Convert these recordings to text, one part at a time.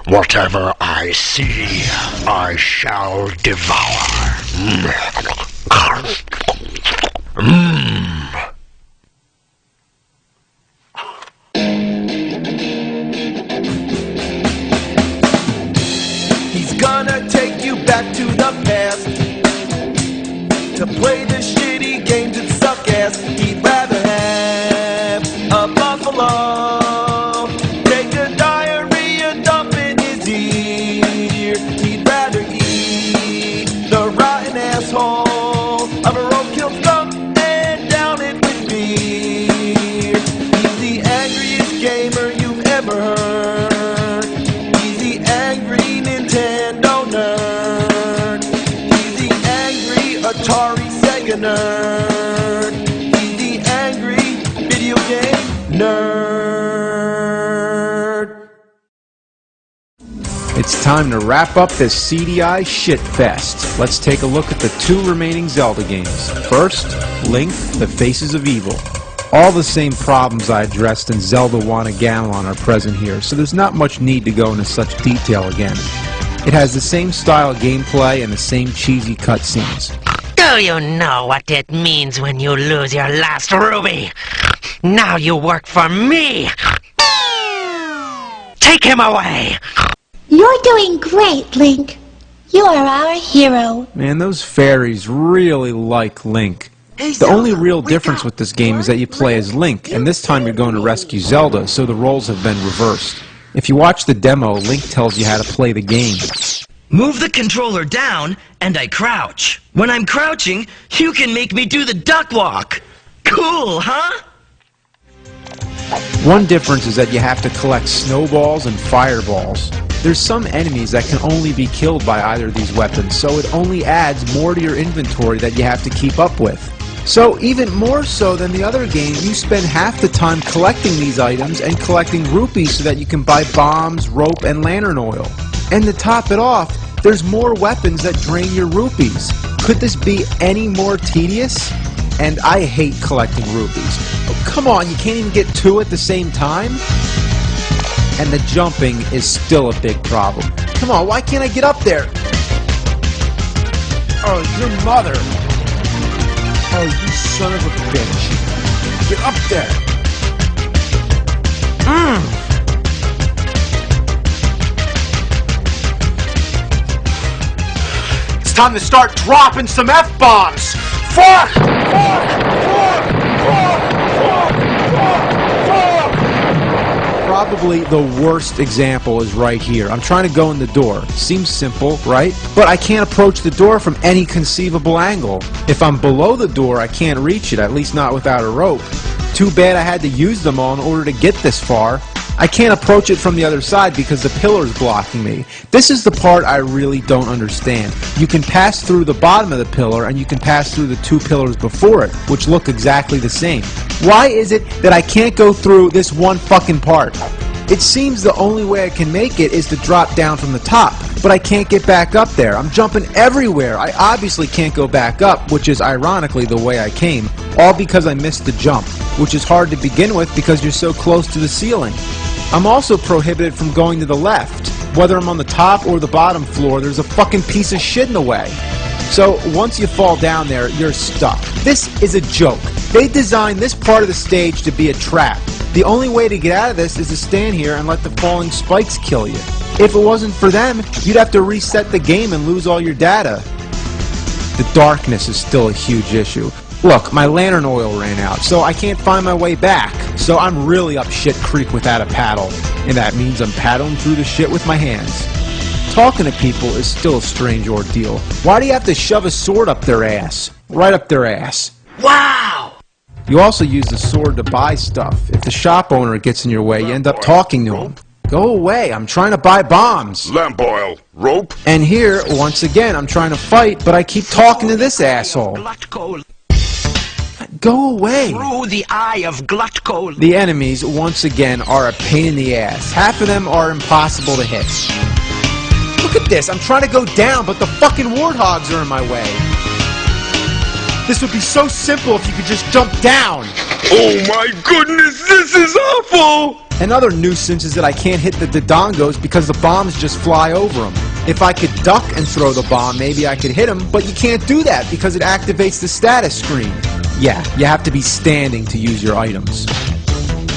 Whatever I see, I shall devour. He's gonna take you back to the past to play the shitty games that suck ass. He'd rather have a buffalo take a diarrhea dump in his ear. He'd rather eat the rotten asshole of a roadkill skunk and down it with beer. He's the angriest gamer you've ever heard. He's the angry Nintendo nerd. He's the angry Atari Sega nerd. He's the angry video game nerd. It's time to wrap up this CDI shitfest. Let's take a look at the 2 remaining Zelda games. First, Link, The Faces of Evil. All the same problems I addressed in Zelda 1 and Ganon are present here, so there's not much need to go into such detail again. It has the same style of gameplay and the same cheesy cutscenes. Do you know what it means when you lose your last ruby? Now you work for me! Take him away! You're doing great, Link. You are our hero. Man, those fairies really like Link. The only real difference with this game is that you play as Link, and this time you're going to rescue Zelda, so the roles have been reversed. If you watch the demo, Link tells you how to play the game. Move the controller down, and I crouch. When I'm crouching, you can make me do the duck walk. Cool, huh? One difference is that you have to collect snowballs and fireballs. There's some enemies that can only be killed by either of these weapons, so it only adds more to your inventory that you have to keep up with. So even more so than the other game, you spend half the time collecting these items and collecting rupees so that you can buy bombs, rope, and lantern oil. And to top it off, there's more weapons that drain your rupees. Could this be any more tedious? And I hate collecting rupees. Oh, come on, you can't even get 2 at the same time? And the jumping is still a big problem. Come on, why can't I get up there? Oh, your mother. Oh, you son of a bitch. Get up there. It's time to start dropping some F-bombs. Fuck! Probably the worst example is right here. I'm trying to go in the door. Seems simple, right? But I can't approach the door from any conceivable angle. If I'm below the door, I can't reach it, at least not without a rope. Too bad I had to use them all in order to get this far. I can't approach it from the other side because the pillar's blocking me. This is the part I really don't understand. You can pass through the bottom of the pillar and you can pass through the 2 pillars before it, which look exactly the same. Why is it that I can't go through this one fucking part? It seems the only way I can make it is to drop down from the top, but I can't get back up there. I'm jumping everywhere. I obviously can't go back up, which is ironically the way I came, all because I missed the jump, which is hard to begin with because you're so close to the ceiling. I'm also prohibited from going to the left. Whether I'm on the top or the bottom floor, there's a fucking piece of shit in the way. So once you fall down there, you're stuck. This is a joke. They designed this part of the stage to be a trap. The only way to get out of this is to stand here and let the falling spikes kill you. If it wasn't for them, you'd have to reset the game and lose all your data. The darkness is still a huge issue. Look, my lantern oil ran out, so I can't find my way back. So I'm really up shit creek without a paddle. And that means I'm paddling through the shit with my hands. Talking to people is still a strange ordeal. Why do you have to shove a sword up their ass? Right up their ass. Wow! You also use the sword to buy stuff. If the shop owner gets in your way, you end up talking to him. Go away, I'm trying to buy bombs. Lamp oil, rope. And here, once again, I'm trying to fight, but I keep talking to this asshole. Go away. Through the eye of Glutko. The enemies, once again, are a pain in the ass. Half of them are impossible to hit. Look at this, I'm trying to go down, but the fucking warthogs are in my way. This would be so simple if you could just jump down. Oh my goodness, this is awful! Another nuisance is that I can't hit the dodongos because the bombs just fly over them. If I could duck and throw the bomb, maybe I could hit him, but you can't do that because it activates the status screen. Yeah, you have to be standing to use your items.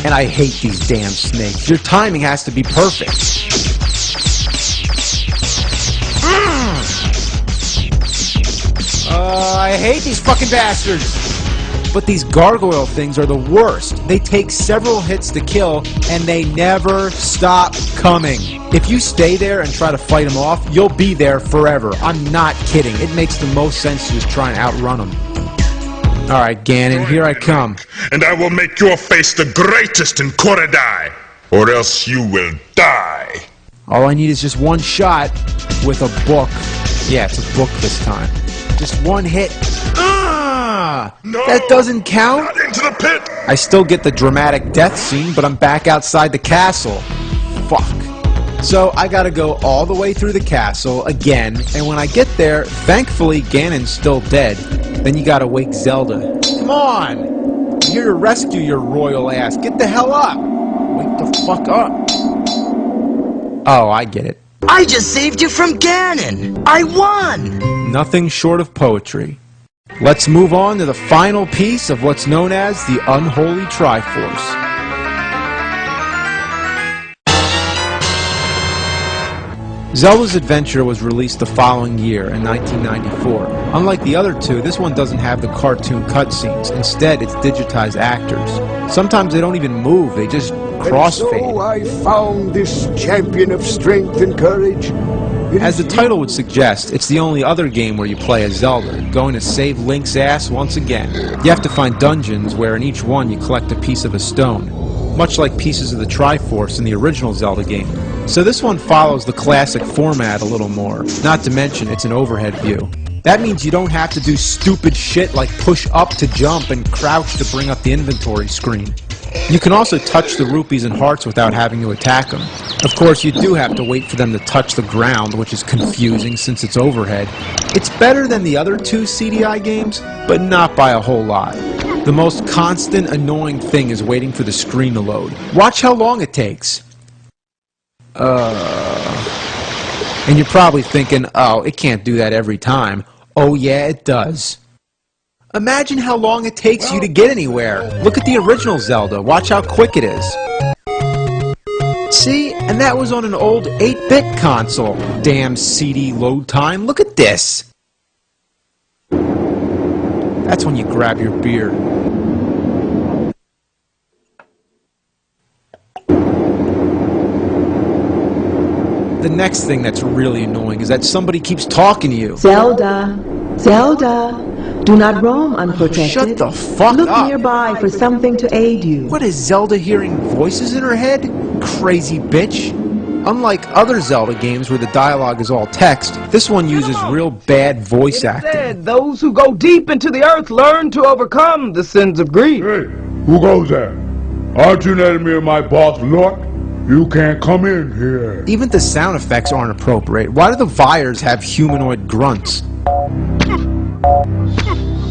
And I hate these damn snakes. Your timing has to be perfect. I hate these fucking bastards! But these gargoyle things are the worst. They take several hits to kill, and they never stop coming. If you stay there and try to fight them off, you'll be there forever. I'm not kidding. It makes the most sense to just try and outrun them. Alright, Ganon, here I come. And I will make your face the greatest in Korodai, or else you will die. All I need is just one shot with a book. Yeah, it's a book this time. Just one hit. No, that doesn't count? Not into the pit! I still get the dramatic death scene, but I'm back outside the castle. Fuck. So I gotta go all the way through the castle again, and when I get there, thankfully Ganon's still dead. Then you gotta wake Zelda. Come on! I'm here to rescue your royal ass. Get the hell up! Wake the fuck up. Oh, I get it. I just saved you from Ganon! I won! Nothing short of poetry. Let's move on to the final piece of what's known as the Unholy Triforce. Zelda's Adventure was released the following year, in 1994. Unlike the other two, this one doesn't have the cartoon cutscenes. Instead, it's digitized actors. Sometimes they don't even move, they just crossfade. So I found this champion of strength and courage. As the title would suggest, it's the only other game where you play as Zelda, going to save Link's ass once again. You have to find dungeons where in each one you collect a piece of a stone, much like pieces of the Triforce in the original Zelda game. So this one follows the classic format a little more, not to mention it's an overhead view. That means you don't have to do stupid shit like push up to jump and crouch to bring up the inventory screen. You can also touch the rupees and hearts without having to attack them. Of course, you do have to wait for them to touch the ground, which is confusing since it's overhead. It's better than the other two CDI games, but not by a whole lot. The most constant, annoying thing is waiting for the screen to load. Watch how long it takes. And you're probably thinking, oh, it can't do that every time. Oh yeah, it does. Imagine how long it takes you to get anywhere. Look at the original Zelda. Watch how quick it is. See? And that was on an old 8-bit console. Damn CD load time. Look at this. That's when you grab your beer. The next thing that's really annoying is that somebody keeps talking to you. Zelda, Zelda, do not roam unprotected. Shut the fuck Look up. nearby for something to aid you. What is Zelda hearing voices in her head? Crazy bitch. Unlike other Zelda games where the dialogue is all text, this one uses real bad voice acting. Instead, those who go deep into the earth learn to overcome the sins of greed. Hey, who goes there? Aren't you letting me and my boss look? You can't come in here. Even the sound effects aren't appropriate. Why do the Vyres have humanoid grunts?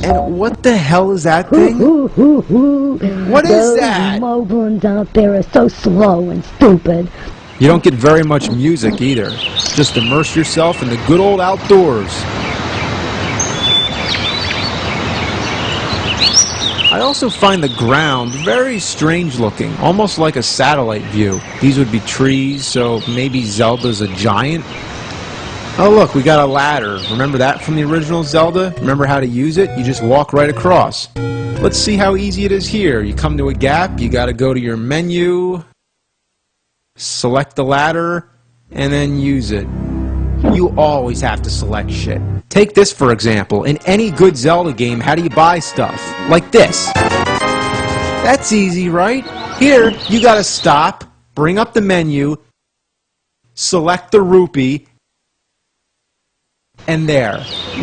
And what the hell is that thing? What is that? Those moguls out there are so slow and stupid. You don't get very much music either. Just immerse yourself in the good old outdoors. I also find the ground very strange looking, almost like a satellite view. These would be trees, so maybe Zelda's a giant? Oh look, we got a ladder. Remember that from the original Zelda? Remember how to use it? You just walk right across. Let's see how easy it is here. You come to a gap, you gotta go to your menu, select the ladder, and then use it. You always have to select shit. Take this for example. In any good Zelda game, how do you buy stuff? Like this. That's easy, right? Here, you gotta stop, bring up the menu, select the rupee, and there.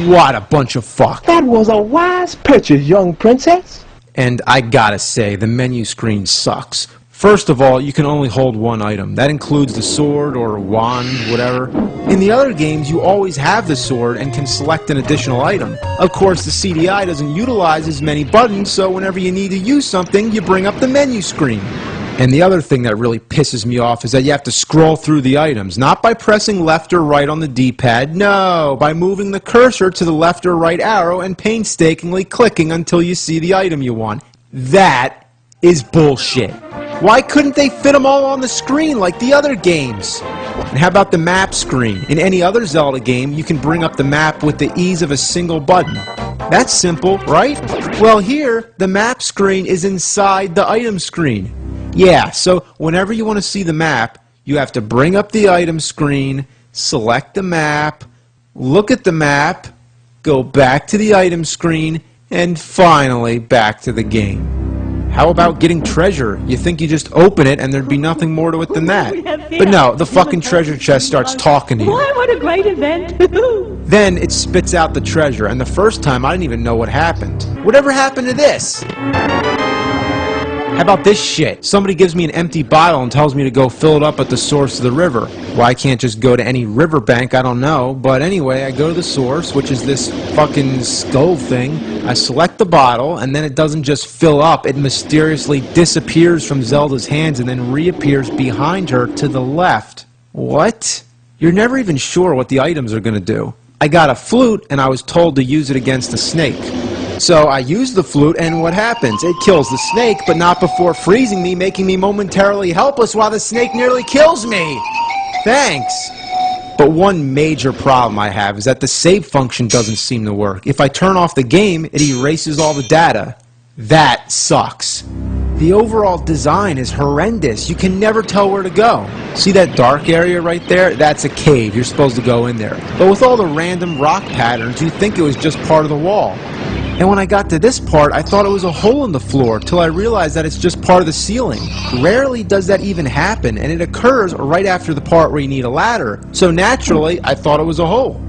What a bunch of fuck. That was a wise purchase, young princess. And I gotta say, the menu screen sucks. First of all, you can only hold one item. That includes the sword or wand, whatever. In the other games, you always have the sword and can select an additional item. Of course, the CDI doesn't utilize as many buttons, so whenever you need to use something, you bring up the menu screen. And the other thing that really pisses me off is that you have to scroll through the items, not by pressing left or right on the D-pad, no, by moving the cursor to the left or right arrow and painstakingly clicking until you see the item you want. That is bullshit. Why couldn't they fit them all on the screen like the other games? And how about the map screen? In any other Zelda game, you can bring up the map with the ease of a single button. That's simple, right? Well, here, the map screen is inside the item screen. Yeah, so whenever you want to see the map, you have to bring up the item screen, select the map, look at the map, go back to the item screen, and finally back to the game. How about getting treasure? You think you just open it and there'd be nothing more to it than that. But no, the fucking treasure chest starts talking to you. Why, what a great event! Then it spits out the treasure, and the first time I didn't even know what happened. Whatever happened to this? How about this shit? Somebody gives me an empty bottle and tells me to go fill it up at the source of the river. Why I can't just go to any riverbank, I don't know. But anyway, I go to the source, which is this fucking skull thing. I select the bottle, and then it doesn't just fill up. It mysteriously disappears from Zelda's hands and then reappears behind her to the left. What? You're never even sure what the items are going to do. I got a flute, and I was told to use it against a snake. So I use the flute, and what happens? It kills the snake, but not before freezing me, making me momentarily helpless while the snake nearly kills me. Thanks. But one major problem I have is that the save function doesn't seem to work. If I turn off the game, it erases all the data. That sucks. The overall design is horrendous. You can never tell where to go. See that dark area right there? That's a cave. You're supposed to go in there. But with all the random rock patterns, you'd think it was just part of the wall. And when I got to this part, I thought it was a hole in the floor, till I realized that it's just part of the ceiling. Rarely does that even happen, and it occurs right after the part where you need a ladder. So naturally, I thought it was a hole.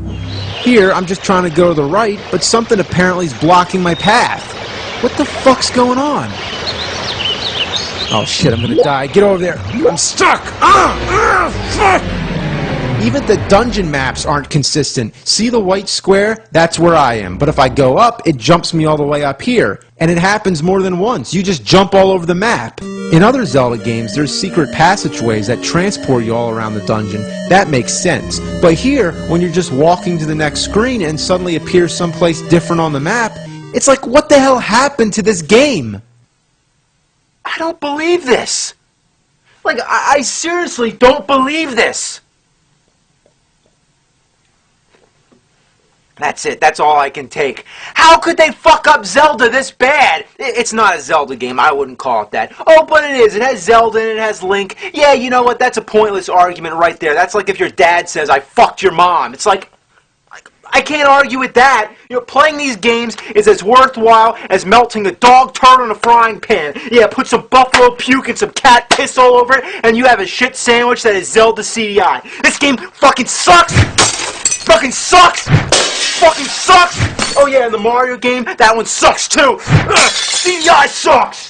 Here, I'm just trying to go to the right, but something apparently is blocking my path. What the fuck's going on? Oh shit, I'm gonna die. Get over there. I'm stuck! Fuck! Even the dungeon maps aren't consistent. See the white square? That's where I am. But if I go up, it jumps me all the way up here. And it happens more than once. You just jump all over the map. In other Zelda games, there's secret passageways that transport you all around the dungeon. That makes sense. But here, when you're just walking to the next screen and suddenly appears someplace different on the map, it's like, what the hell happened to this game? I don't believe this. Like, I seriously don't believe this. That's it. That's all I can take. How could they fuck up Zelda this bad? It's not a Zelda game. I wouldn't call it that. Oh, but it is. It has Zelda and it has Link. Yeah, you know what? That's a pointless argument right there. That's like if your dad says, I fucked your mom. It's like, I can't argue with that. You know, playing these games is as worthwhile as melting a dog turd in a frying pan. Yeah, put some buffalo puke and some cat piss all over it, and you have a shit sandwich that is Zelda CDI. This game fucking sucks! Fucking sucks! Fucking sucks! Oh yeah, and the Mario game, that one sucks too! CDI sucks!